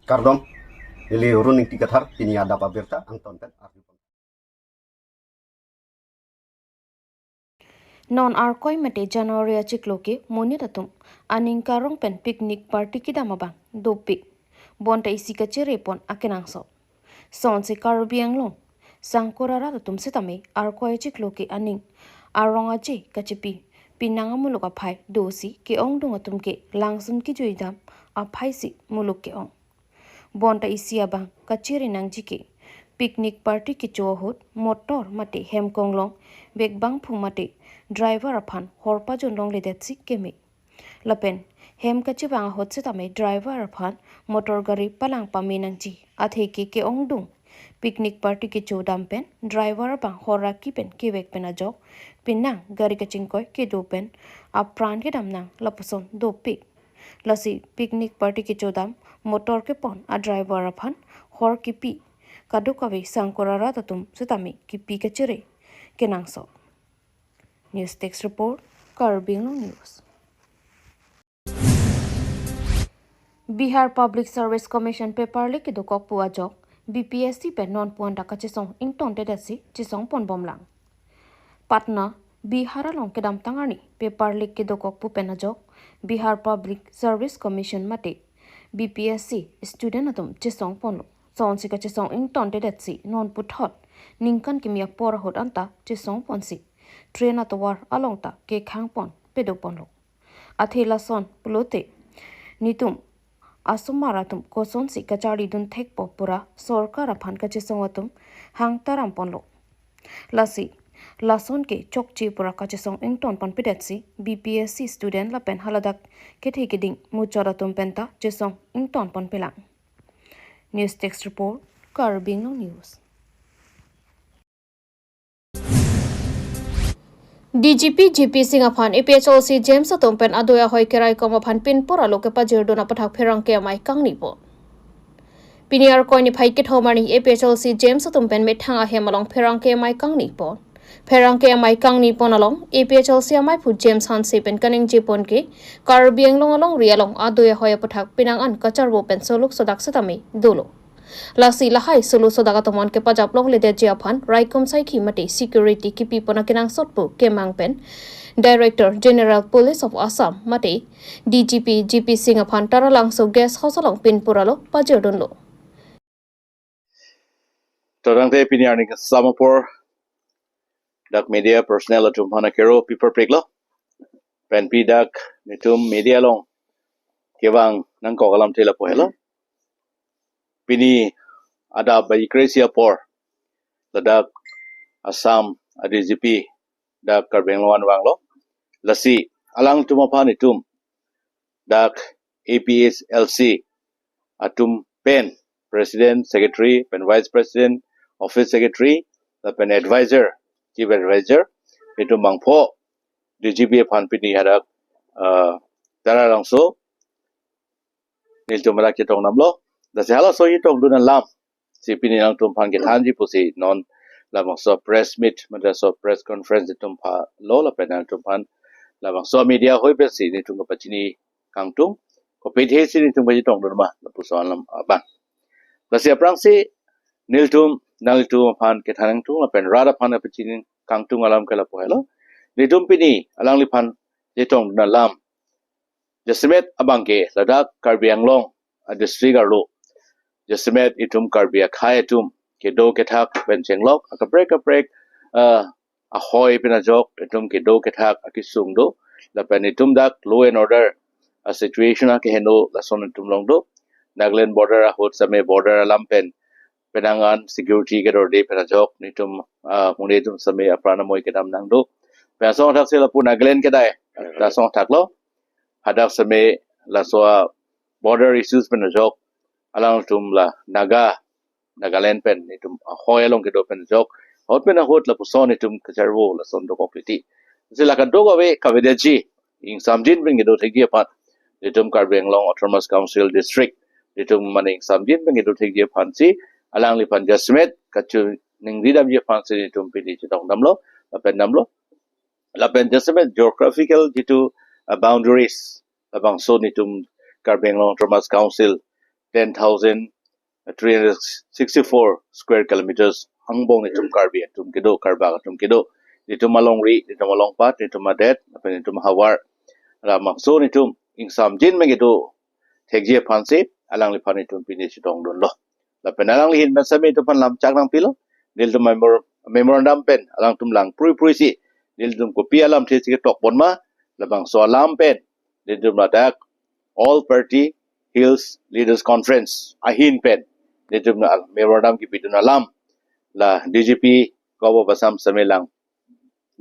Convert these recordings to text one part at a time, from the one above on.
Kardom, ili runing tikathar kini ada pabirta angton pen arjupon. Non arkoi mate January achikloke moniratum aning karong pen picnic party kidamabang dopik bonta isika cherepon akenangso son se Karbi Anglong sangkorara tum setame arkoi achikloke aning arong aje kachepi pinanga muluka phai dosi ke ong dunga tumke langsun ki joidam a phai si muluk ke ong bonta isia bang kachiri nang jike picnic party ki chohut motor mate hem konglong bek bang phu mate driver aphan horpa jonlong le detsi keme lapen hem kachi bang hotse tame driver aphan motor gari palang pami nang ji athe ke ong dung picnic party ki chodam pen driver bang hora ki pen ke bek pen ajo pinang gari kaching koi ke do pen apran ke dam nang lapuson do pik lasi picnic party ki chodam motor ke pon a driver aphan hor ki pi kadukawe sangkorara tatum setami ki pi ke chere kenangso news text report Karbi Anglong news Bihar Public Service Commission paper le ki dokok puwa jok BPSC pe non puan daka chisong ington tedasi chisong pon bomlang Patna Bihar along kedam tangani paper le ki dokok pu pena jok Bihar Public Service Commission mate BPSC student atum chisong pon son si ka chisong ington tedasi non puthot ningkan kimia por hot anta chisong pon si train atwar along ta ke khang pon pedo pon lo athela son pulote nitum asumaratum koson si kachari dun thek popura sorkar aphan kache songatum hang taram ponlo lasi lason ke chokchi pura kache song ington pon pedetsi BPSC student la pen haladak ke thekiding muchoratum penta chesong ington pon pelang news text report Karbi Anglong news DGP GP Singaphan APHOC James Atompen Adoya Hoi Kerai Komaphan Pinpura Loke Pajir Dona Pathak Perang Ke Mai Kangni Po Piniar Koini Paikit Homani APHOC James Atompen Methang Ahem along Perang Ke Mai Kangni Po Perang Ke Mai Kangni Pon along APHOC Amai Pu James Han Sepen Kaning Jipon Ke Karbi Anglong along Rialong Adoya Hoi Pathak Pinang An Kacharbo Pen Soluk Sodak Setami Dolo Lasi lahai sulu sodaga tomon ke pajap long le de jiaphan raikom sai khi mate security ki pipona kinang sotpu ke mangpen Director General Police of Assam mate DGP GP Singaphan taralang so guest house along pinpuralo pajerdonlo Torang te piniar ni samapur dak media personnel atum hana kero piper preglo pen pi dak nitum media long kewang nang ko kalam tela po hello pini ada bai kresia por dak Assam ADGP dak Karbi Anglong wanglo lasi alang tumapan itum dak APSLC atum pen President Secretary pen Vice President Office Secretary pen Advisor Chief Advisor itu mangpho DGP pan pini hadak tara langso nil tumala ke tong namlo da se hala so yitong dunan lam si pini lang tum pan ke thanji pusi non lamang so press meet mada so press conference tum pha lo la penal tum pan lamang so media hoi pe si ni tum pa chini kang tum ko pe the si ni tum pa yitong dun ma la pu so lam ban da se prang si nil tum nal tum pan ke thanang tum la pen rada pan pa chini kang tum alam kala po hello ni tum pini alang li pan yitong dunan lam Jasimet abangke ladak Karbi Anglong a district arlo Jasimet itum Karbi akhai itum kedo kethak benjenglok a break a hoi pina jok itum kedo kethak akisung do la penitum dak law and order a situation a ke heno la son itum long do Nagaland border a hot same border alam pen penangan security ke dor de pina jok nitum munetum same aprana moi kedam nang do pesong thak sela pu Nagaland ke dai ta song thak lo hadak same la soa border issues pen jok alang tum la Nagaland pen itum hoi along ke do pen jok hot pen hot la puson itum kacharwo la son do kopliti sila kan do we kavedaji ing samjin pen do thegi pat itum Karbi Anglong Autonomous Council District itum maning samjin pen do thegi phansi alang li pan jasmet kachu ning ridam je phansi itum pidi chitong namlo la pen jasmet geographical jitu boundaries abang so nitum Karbi Anglong Autonomous Council 10,364 square kilometers hangbong ni tum Karbi tum kedo Karba tum kedo ni tum malongri ni tum malongpat ni tum madet apa ni tum hawar la makso ni tum ingsam jin mengido thekje phanse alang li phani tum pini chitong don lo la penalang li hin ban same tum pan lam chak nang pilo nil tum memorandum pen alang tum lang prui si nil tum kopi alam the si tok bon ma la bang so alam pen nil tum ladak all party hills leaders conference ahin pen nil tum na memorandum ki pidun alam la DGP ko basam samelang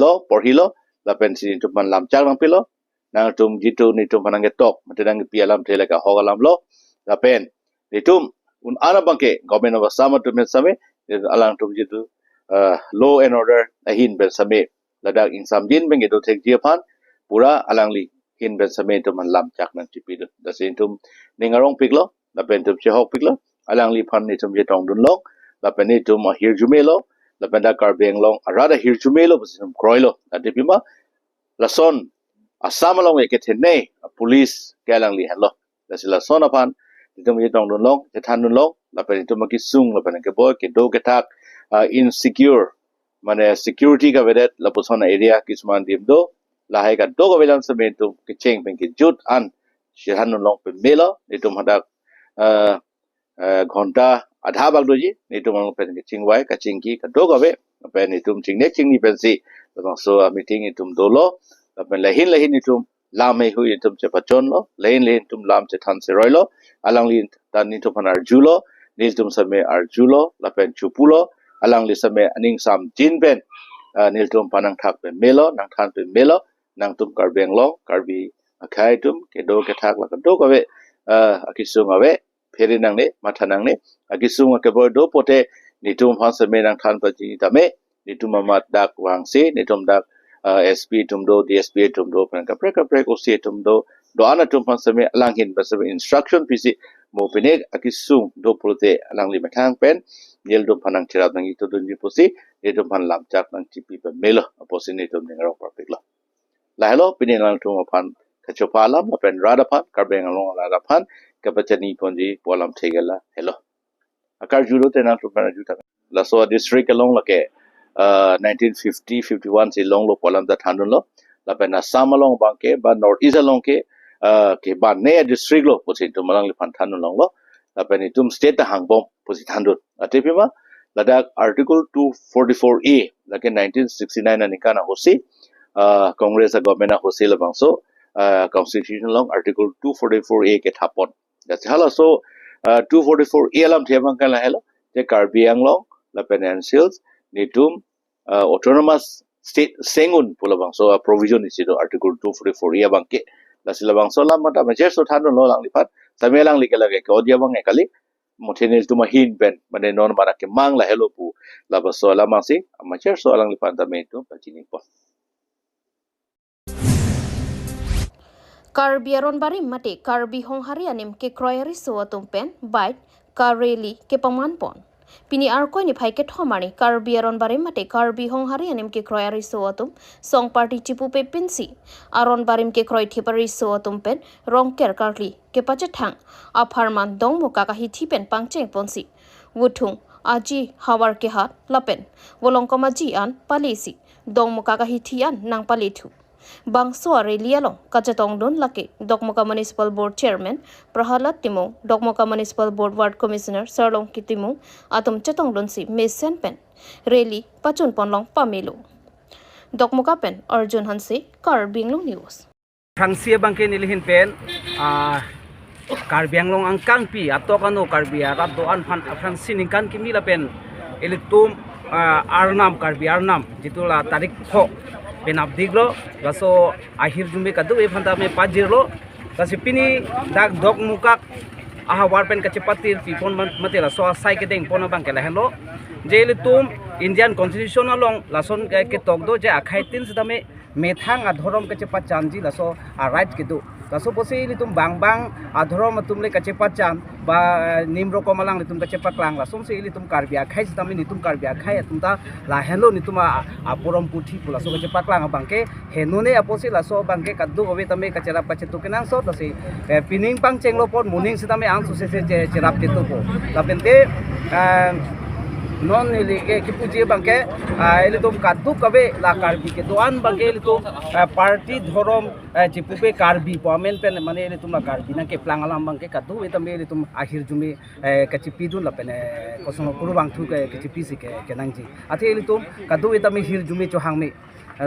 lo por hilo la pen si tum pan lam chak nang pilo nang tum jitu ni tum panang tok matedang pi alam thela ka hogalam lo la pen ni tum un ara bangke government of Assam tum same alang tum jitu law and order ahin ben same ladak insam din beng edo thek dia phan pura alang li hin ben same tum lam chak nang chipi da sin tum ningarong piklo la pen tum che hok piklo alang li phan ni tum je tong dun lo la pen ni tum hir jumelo la pen da Karbi Anglong arada hir jumelo busim kroilo adipima la son Assam along ke thenne police kelang li hello la sila son apan tum je tong dun long je than dun long la pen tum ki sung la pen ke boy ke do ke thak insecure mane security ka vedet la posona area kisman dim do la hai ka do ka velam samen tum ke cheng pen ke jut an shihan dun long pe melo ni tum hadak घंटा आधा बाग doji नहीं तो मालूम pen के चिंगवाई का चिंगी का दो गवे पेन नहीं तुम चिंगने चिंगनी पेन सी तो सो मीटिंग नहीं तुम दो लो पेन लहिन लहिन नहीं तुम लाम में हुई तुम चे पचोन लो लहिन लहिन तुम लाम चे थान से रोय लो अलांग लिन तान नहीं तुम फन अर्जू लो नील तुम समय अर्जू लो लपेन चुपू लो अलांग लि समय अनिंग साम जिन पेन नील तुम पनंग थाक पेन मेलो नंग थान पेन मेलो नंग तुम Karbi Anglong Karbi अखाई तुम के दो के थाक लगा दो गवे अकिसुंग अवे फेरि नांगने माथा नांगने अगिसुंग के बो दो पोते नितुम फांस मे नांग थान पजि तमे नितुम मात दाक वांगसे नितुम दाक एसपी तुम दो डीएसपी तुम दो पन कप्रे को से तुम दो आना तुम फांस मे अलांगिन बस इंस्ट्रक्शन पीसी मो पेने अगिसुंग दो पोते अलांगलि मथांग पेन निल दो फनांग छिरा नंगी तो दुनजि पुसी नितुम फन लाम चाक नंग चिपि पे मेलो अपोसि नितुम निंगरो परफेक्ट लो लाहलो पिने लांग तुम फन कचोपालम पेन रादाफान Karbi Anglong रादाफान kapachani ponji polam thegala hello akar juro te na to para juta la so district along la ke 1950 51 se long lo polam da thanun lo la pe na sam along bang ke ba north east along ke ba ne district lo posi to malang le phan thanun long lo la pe ni tum state ta hangbom posi thanun atepima ladak article 244a la ke 1969 ani kana hosi congress government a hosi la bang so constitution long article 244a ke thapon that's hala so 244a alam thebang kala hello the Karbi Anglong la peninsulas nitum autonomous state sengun pulabang so a provision is to article 244a bang ke la silabang so lam mata majer so thanun lo lang lipat samelang likala ke odia bang ekali mothenil tuma hin ben mane non mara ke mang la hello pu la ba so lamang si majer so lang lipat ta me tu pachini po Karbi Aronbari mate Karbi Honghari anim ke kroyari so pen bite Kareli ke pamanpon pini arkoi ni phai ke thomani Karbi Aronbari mate Karbi Honghari anim ke kroyari so song party chipu pe pinsi Aronbarim ke kroi thipari so pen rongker karli ke pachathang apharman dong muka ka hi thipen pangcheng ponsi wuthung aji hawar ke hat lapen wolongkoma ji an palesi dong muka ka hi thian nang palethu Bangso Arelialong Kachatong Don Lake Dokmoka Municipal Board Chairman Prahalat Timong Dokmoka Municipal Board Ward Commissioner Sarlong Kitimong Atom Chatong Don Si Mesen Pen Reli Pachun Ponlong Pamelo Dokmoka Pen Arjun Hanse Karbi Anglong News Fransia Bangke Nilihin Pen Karbi Anglong ang Kangpi Atokano Karbi Arat Doan Pan Fransin Kan Kimila Pen Elitum Arnam Karbi Arnam Jitula Tarik Ho penap diglo laso akhir jumbe kadu e phanta me pajirlo kasi pini dak dok mukak aha war pen kachipatir pi pon matela so sai ke deng pon bang kala hello jeli tum Indian constitution along lason ke tokdo je akhai tin sedame methang adhorom ke cepat janji laso right gitu laso pose litum bang adhorom tumle ke cepat jan ba nimro komalang litum ke cepat lang lasom se litum Karbi akhai sedame nitum Karbi akhai tumta la hello nitum apurom puthi pula so ke cepat lang bangke henune apose laso bangke kaddu obe tame ke cerap ke cetukenang so tase pining pang cenglo pon muning sedame ang so se cerap gitu po lapente non ili ke kipuji bangke ili tum kaddu kabe la Karbi ke doan bangke ili tum party dhorom chipupe Karbi pamen pen mane ili tum la Karbi na ke plang alam bangke kaddu etam ili tum akhir jumi kachipi dun la pene kosono kuru bang thu ke chipi si ke nangji ate ili tum kaddu etam hir jumi chohang me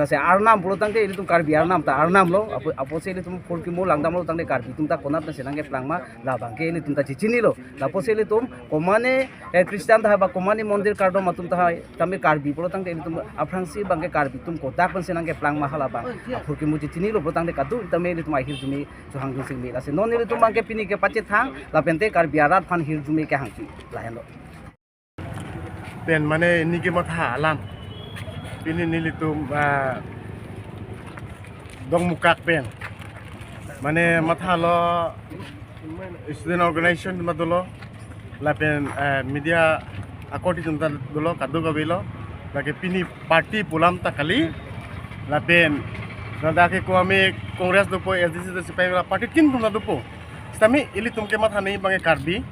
se arnam pulo tangte ili tum Karbi arnam ta arnam lo apose ili tum kurki mo langdam lo tangte Karbi tum ta konat na senang ke plang ma la bangke ili tum ta chichini lo la pose ili tum komane Christian ta ba komane mondir kardo matum ta tame Karbi pulo tangte ili tum afrangsi bangke Karbi tum kota kon senang ke plang ma hala ba kurki mo chichini lo pulo tangte kadu tame ili tum akhir jumi chohang jung sing me la se non ili tum bangke pini ke pache thang la pente Karbi arat phan hir jumi ke hangti la hen lo pen mane ni ke matha alam ini nilitum dong mukak pen mane matha lo student organization madulo la pen media akoti tumta dulo kadu gabilo lagi pini party pulam ta kali la pen nada ke ko ame kongres dopo SDC de sipai la party kin tumta dopo stami ili tumke matha nei bange Karbi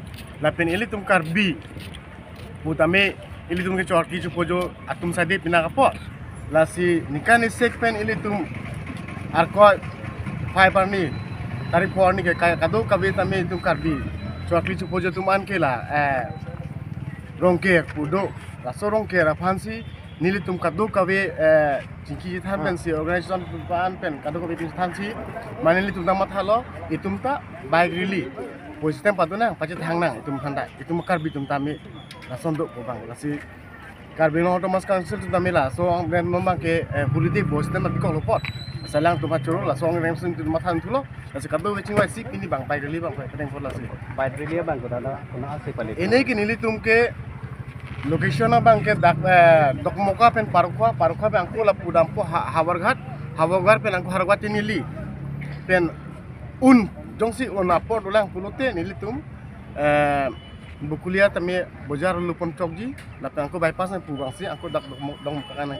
la pen ili tum Karbi putame ili tum ke chorki chupojo atum sade pina kapo la si nikani sekpen ili tum arko phai parni tari phorni ke kadu kabe tame tum Karbi chorki chupojo tum an kela rongke pudo la so rongke ra phansi nili tum kadu kabe chiki than pen si organization pan pen kadu kabe than si manili tum tamat halo itum ta bike rili posistem paduna pache thangnang itum thanda itum Karbi tum tame la sondok ko bang la si Karbi no Thomas Council tum tame la so ben nomang ke politik posistem mat ko lopot salang tum choro la so ang rem tum mathan thulo la si kadu weching wai sik ini bang bike rili bang pedeng for la si bike rili bang ko dala kona ase pale ene ki nili tum ke location bang ke dokmoka pen parukwa bang ko la pudampo hawarghat pen angko hargwati nili pen un jongsi onapo dolang pulote nili tum bukulia tame bojar lupon chokji la angko bypass na pubangsi angko dak dong kanan